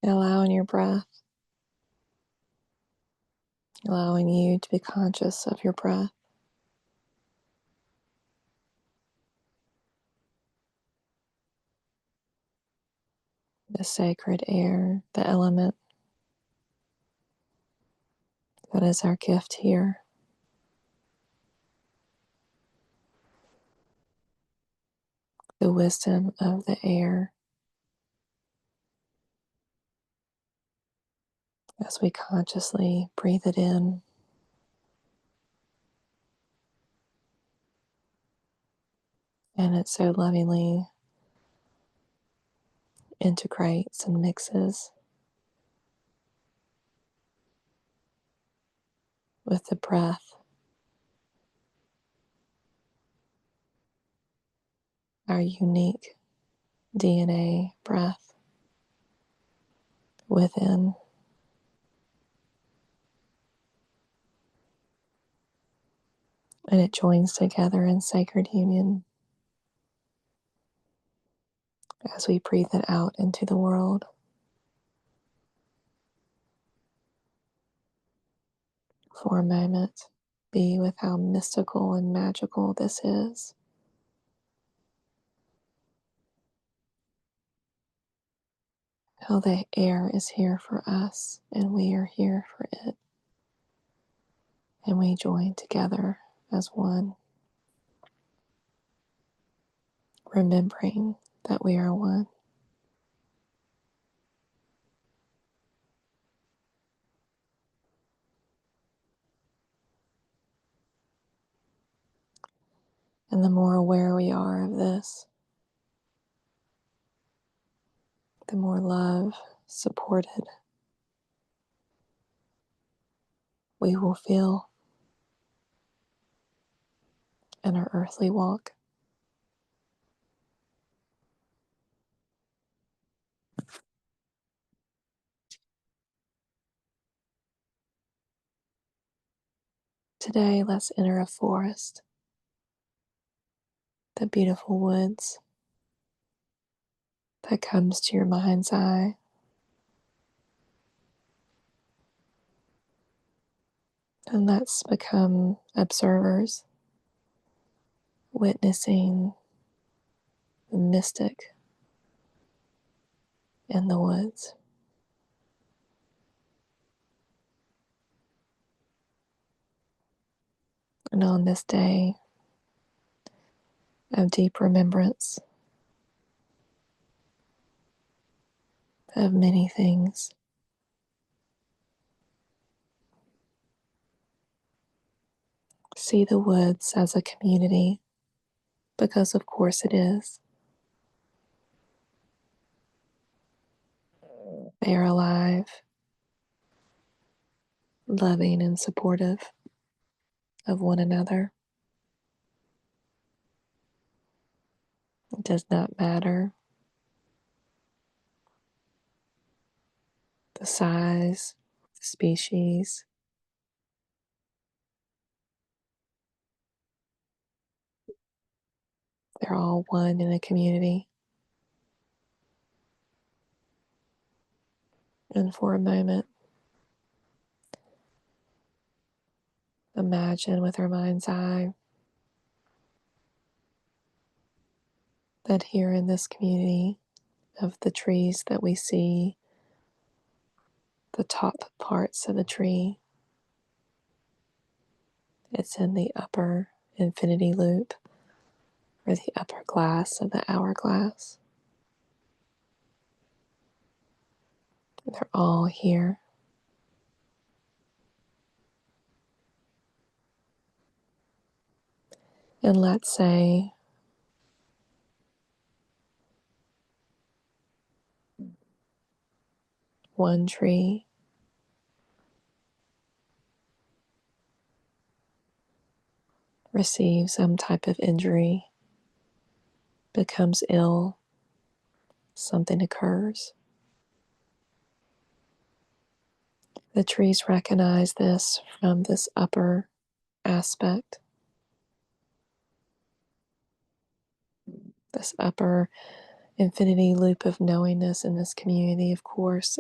Allowing your breath, allowing you to be conscious of your breath, the sacred air, the element that is our gift here. The wisdom of the air as we consciously breathe it in and it so lovingly integrates and mixes with the breath, our unique DNA breath within. And it joins together in sacred union as we breathe it out into the world. For a moment, be with how mystical and magical this is. How the air is here for us and we are here for it. And we join together as one, remembering that we are one. And the more aware we are of this, the more love supported we will feel in our earthly walk. Today, let's enter a forest, the beautiful woods that comes to your mind's eye. And let's become observers, witnessing the mystic in the woods. And on this day of deep remembrance of many things, see the woods as a community, because of course it is. They are alive, loving and supportive of one another. It does not matter the size, the species. They're all one in a community. And for a moment, imagine with our mind's eye that here in this community of the trees that we see, the top parts of the tree, it's in the upper infinity loop or the upper glass of the hourglass. They're all here. And let's say one tree receives some type of injury, becomes ill, something occurs. The trees recognize this from this upper aspect, this upper infinity loop of knowingness in this community. Of course,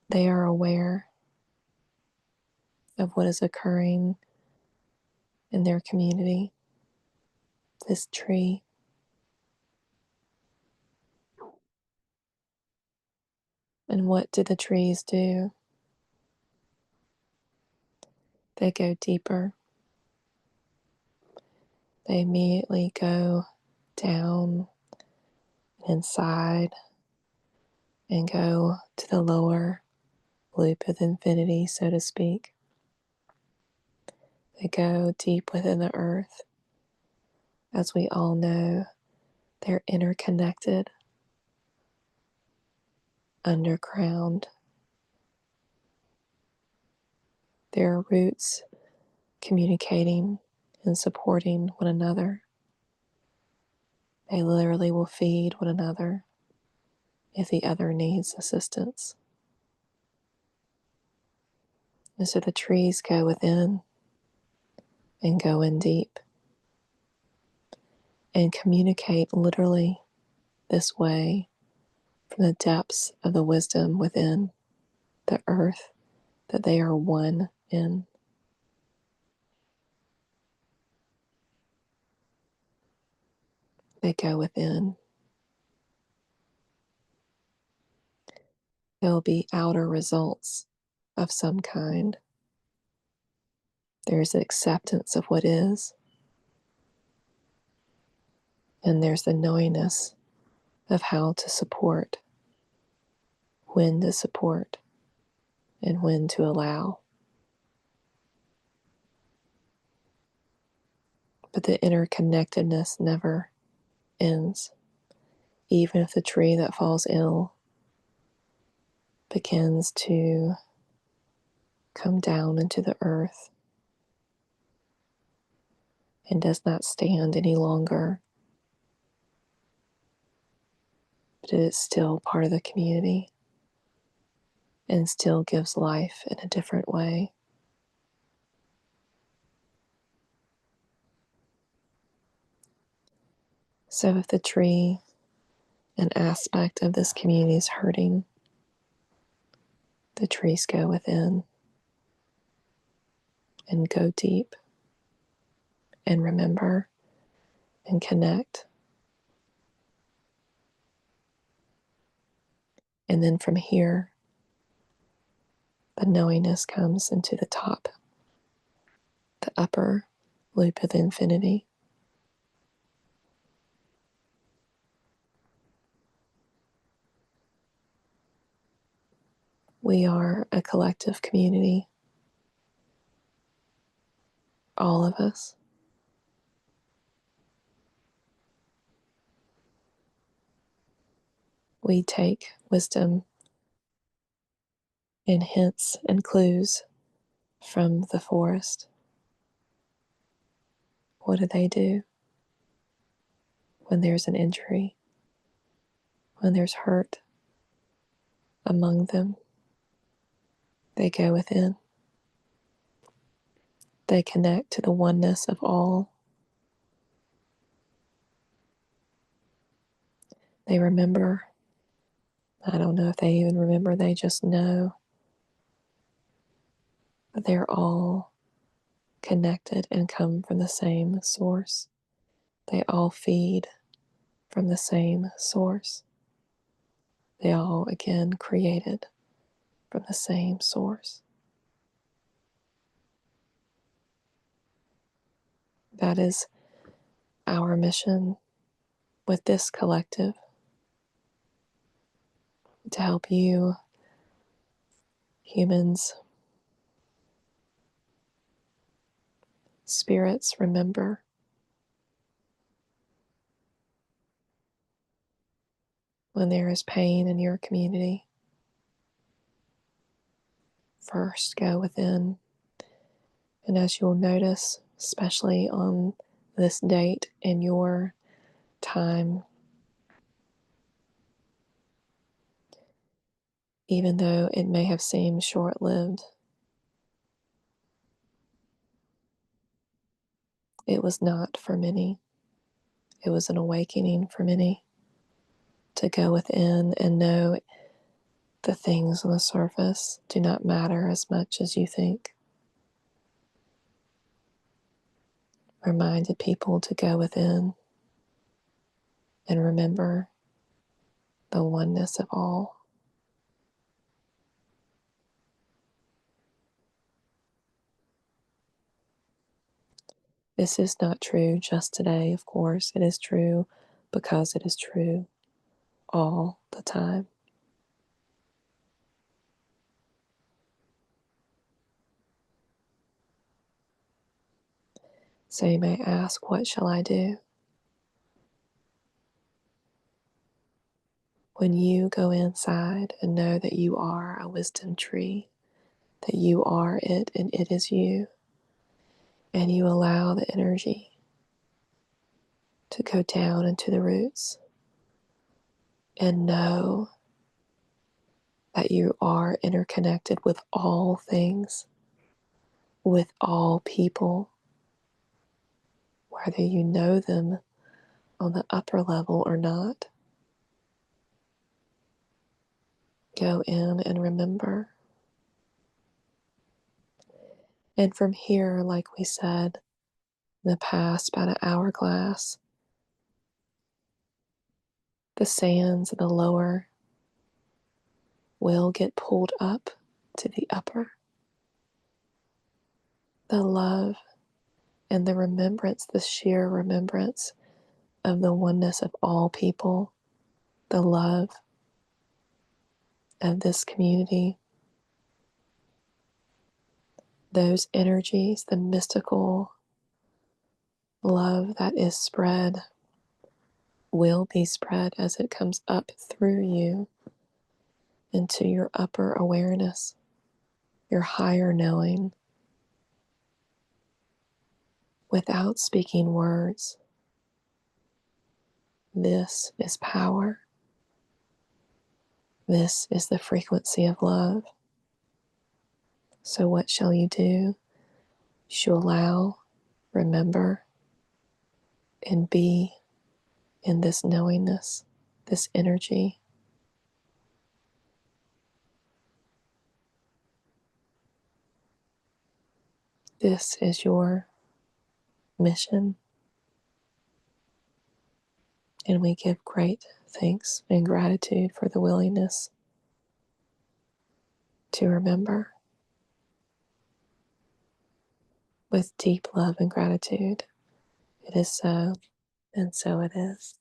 they are aware of what is occurring in their community, this tree. And what do the trees do? They go deeper. They immediately go down and inside and go to the lower loop of infinity, so to speak. They go deep within the earth. As we all know, they're interconnected underground. Their roots communicating and supporting one another. They literally will feed one another if the other needs assistance. And so the trees go within and go in deep and communicate literally this way from the depths of the wisdom within the earth that they are one in. They go within. There will be outer results of some kind. There's acceptance of what is, and there's the knowingness of how to support, when to support, and when to allow. But the interconnectedness never ends. Even if the tree that falls ill begins to come down into the earth and does not stand any longer, but it is still part of the community and still gives life in a different way. So if the tree, an aspect of this community, is hurting, the trees go within and go deep and remember and connect. And then from here, the knowingness comes into the top, the upper loop of the infinity. We are a collective community, all of us. We take wisdom and hints and clues from the forest. What do they do when there's an injury, when there's hurt among them? They go within. They connect to the oneness of all. They remember. I don't know if they even remember, they just know that they're all connected and come from the same source. They all feed from the same source. They all, again, created from the same source. That is our mission with this collective, to help you, humans, spirits, remember when there is pain in your community. First, go within. And as you'll notice, especially on this date in your time, even though it may have seemed short-lived, it was not for many. It was an awakening for many. to go within and know the things on the surface do not matter as much as you think. Reminded people to go within and remember the oneness of all. This is not true just today, of course. It is true because it is true all the time. So you may ask, what shall I do? When you go inside and know that you are a wisdom tree, that you are it and it is you, and you allow the energy to go down into the roots and know that you are interconnected with all things, with all people, whether you know them on the upper level or not. Go in and remember. And from here, like we said in the past, about an hourglass, the sands of the lower will get pulled up to the upper. The love and the remembrance, the sheer remembrance of the oneness of all people, the love of this community, those energies, the mystical love that is spread will be spread as it comes up through you into your upper awareness, your higher knowing, without speaking words. This is power. This is the frequency of love. So what shall you do? You shall allow, remember, and be in this knowingness, this energy. This is your mission. And we give great thanks and gratitude for the willingness to remember with deep love and gratitude. It is so, and so it is.